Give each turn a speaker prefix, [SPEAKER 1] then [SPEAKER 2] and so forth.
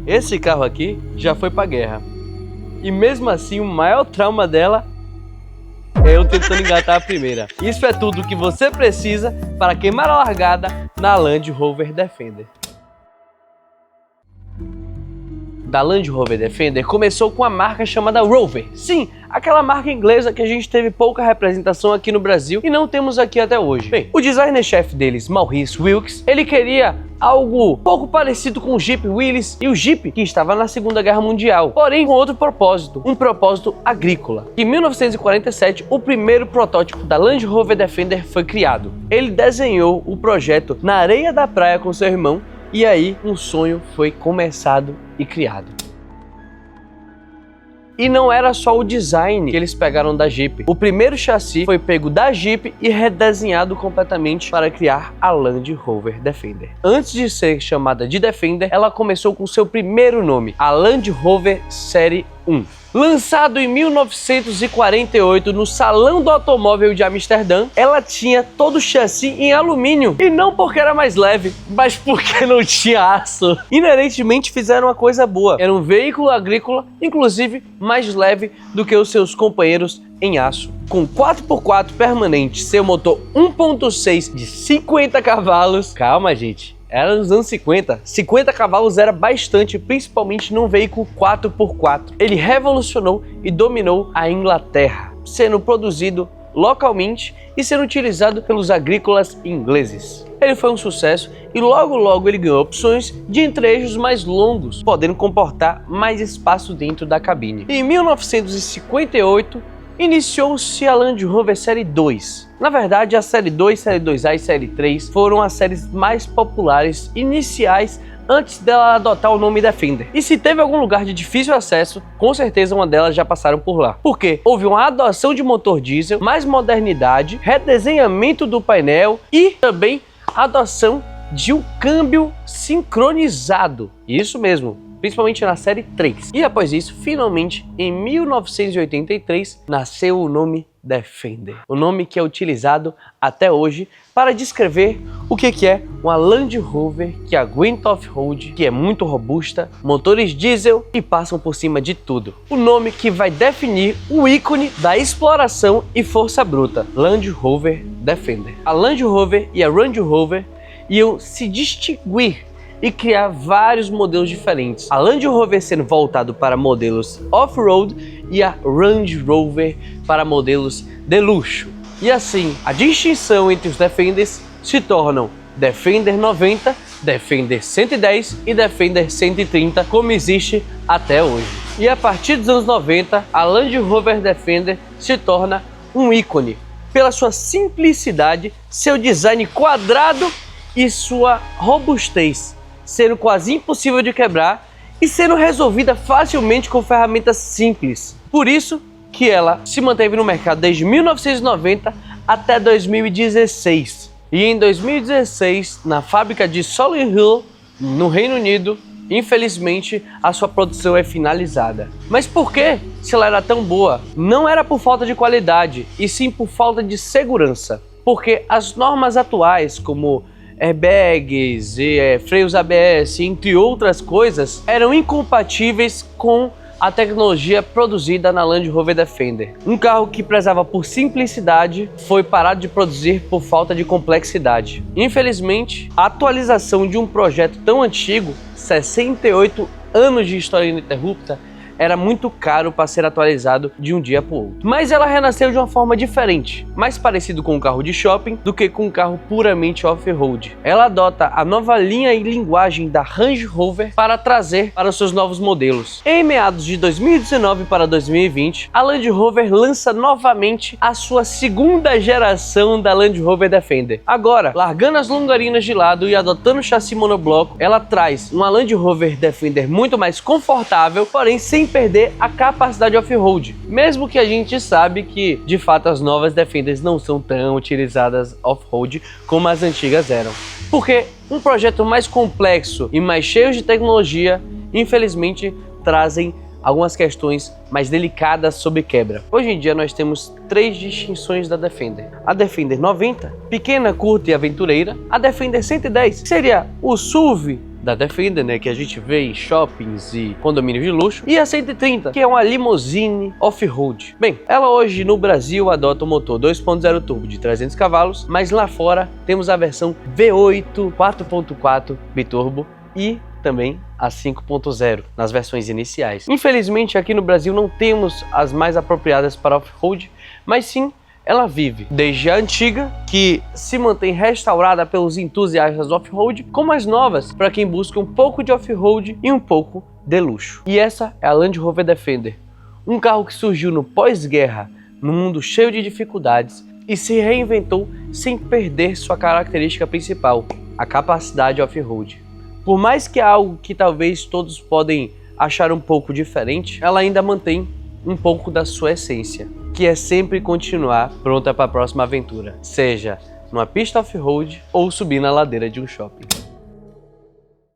[SPEAKER 1] esse carro aqui já foi pra guerra. E mesmo assim, o maior trauma dela é eu tentando engatar a primeira. Isso é tudo que você precisa para queimar a largada na Land Rover Defender. Da Land Rover Defender começou com a marca chamada Rover. Sim, aquela marca inglesa que a gente teve pouca representação aqui no Brasil e não temos aqui até hoje. Bem, o designer-chefe deles, Maurice Wilks, ele queria algo pouco parecido com o Jeep Willys e o Jeep que estava na Segunda Guerra Mundial, porém com outro propósito, um propósito agrícola. Em 1947, o primeiro protótipo da Land Rover Defender foi criado. Ele desenhou o projeto na areia da praia com seu irmão e aí um sonho foi começado e criado. E não era só o design que eles pegaram da Jeep. O primeiro chassi foi pego da Jeep e redesenhado completamente para criar a Land Rover Defender. Antes de ser chamada de Defender, ela começou com seu primeiro nome, a Land Rover Série 1. Lançado em 1948 no Salão do Automóvel de Amsterdã, ela tinha todo o chassi em alumínio. E não porque era mais leve, mas porque não tinha aço. Inerentemente fizeram uma coisa boa. Era um veículo agrícola, inclusive mais leve do que os seus companheiros em aço. Com 4x4 permanente, seu motor 1.6 de 50 cavalos. Calma, gente. Era nos anos 50. 50 cavalos era bastante, principalmente num veículo 4x4. Ele revolucionou e dominou a Inglaterra, sendo produzido localmente e sendo utilizado pelos agrícolas ingleses. Ele foi um sucesso e logo ele ganhou opções de entre-eixos mais longos, podendo comportar mais espaço dentro da cabine. Em 1958, iniciou-se a Land Rover Série 2. Na verdade, a Série 2, Série 2A e Série 3 foram as séries mais populares iniciais antes dela adotar o nome Defender. E se teve algum lugar de difícil acesso, com certeza uma delas já passaram por lá. Porque houve uma adoção de motor diesel, mais modernidade, redesenhamento do painel e também adoção de um câmbio sincronizado. Isso mesmo, principalmente na Série 3. E após isso, finalmente, em 1983, nasceu o nome Defender. O nome que é utilizado até hoje para descrever o que é uma Land Rover que aguenta off-road, que é muito robusta, motores diesel e passam por cima de tudo. O nome que vai definir o ícone da exploração e força bruta, Land Rover Defender. A Land Rover e a Range Rover iam se distinguir e criar vários modelos diferentes. A Land Rover sendo voltado para modelos off-road e a Range Rover para modelos de luxo. E assim, a distinção entre os Defenders se tornam Defender 90, Defender 110 e Defender 130, como existe até hoje. E a partir dos anos 90, a Land Rover Defender se torna um ícone pela sua simplicidade, seu design quadrado e sua robustez, sendo quase impossível de quebrar e sendo resolvida facilmente com ferramentas simples. Por isso que ela se manteve no mercado desde 1990 até 2016. E em 2016, na fábrica de Solihull Hill, no Reino Unido, infelizmente a sua produção é finalizada. Mas por que, se ela era tão boa? Não era por falta de qualidade, e sim por falta de segurança. Porque as normas atuais, como airbags e freios ABS, entre outras coisas, eram incompatíveis com a tecnologia produzida na Land Rover Defender. Um carro que prezava por simplicidade foi parado de produzir por falta de complexidade. Infelizmente, a atualização de um projeto tão antigo, 68 anos de história ininterrupta, era muito caro para ser atualizado de um dia para o outro. Mas ela renasceu de uma forma diferente, mais parecido com um carro de shopping do que com um carro puramente off-road. Ela adota a nova linha e linguagem da Range Rover para trazer para os seus novos modelos. Em meados de 2019 para 2020, a Land Rover lança novamente a sua segunda geração da Land Rover Defender. Agora, largando as longarinas de lado e adotando o chassi monobloco, ela traz uma Land Rover Defender muito mais confortável, porém sem perder a capacidade off-road, mesmo que a gente sabe que de fato as novas Defenders não são tão utilizadas off-road como as antigas eram, porque um projeto mais complexo e mais cheio de tecnologia, infelizmente, trazem algumas questões mais delicadas sobre quebra. Hoje em dia nós temos 3 distinções da Defender. A Defender 90, pequena, curta e aventureira. A Defender 110, que seria o SUV da Defender, né, que a gente vê em shoppings e condomínios de luxo, e a 130, que é uma limousine off-road. Bem, ela hoje no Brasil adota o motor 2.0 turbo de 300 cavalos, mas lá fora temos a versão V8 4.4 biturbo e também a 5.0 nas versões iniciais. Infelizmente aqui no Brasil não temos as mais apropriadas para off-road, mas sim ela vive desde a antiga, que se mantém restaurada pelos entusiastas off-road, como as novas para quem busca um pouco de off-road e um pouco de luxo. E essa é a Land Rover Defender, um carro que surgiu no pós-guerra, num mundo cheio de dificuldades, e se reinventou sem perder sua característica principal, a capacidade off-road. Por mais que é algo que talvez todos podem achar um pouco diferente, ela ainda mantém um pouco da sua essência, que é sempre continuar pronta para a próxima aventura, seja numa pista off-road ou subir na ladeira de um shopping.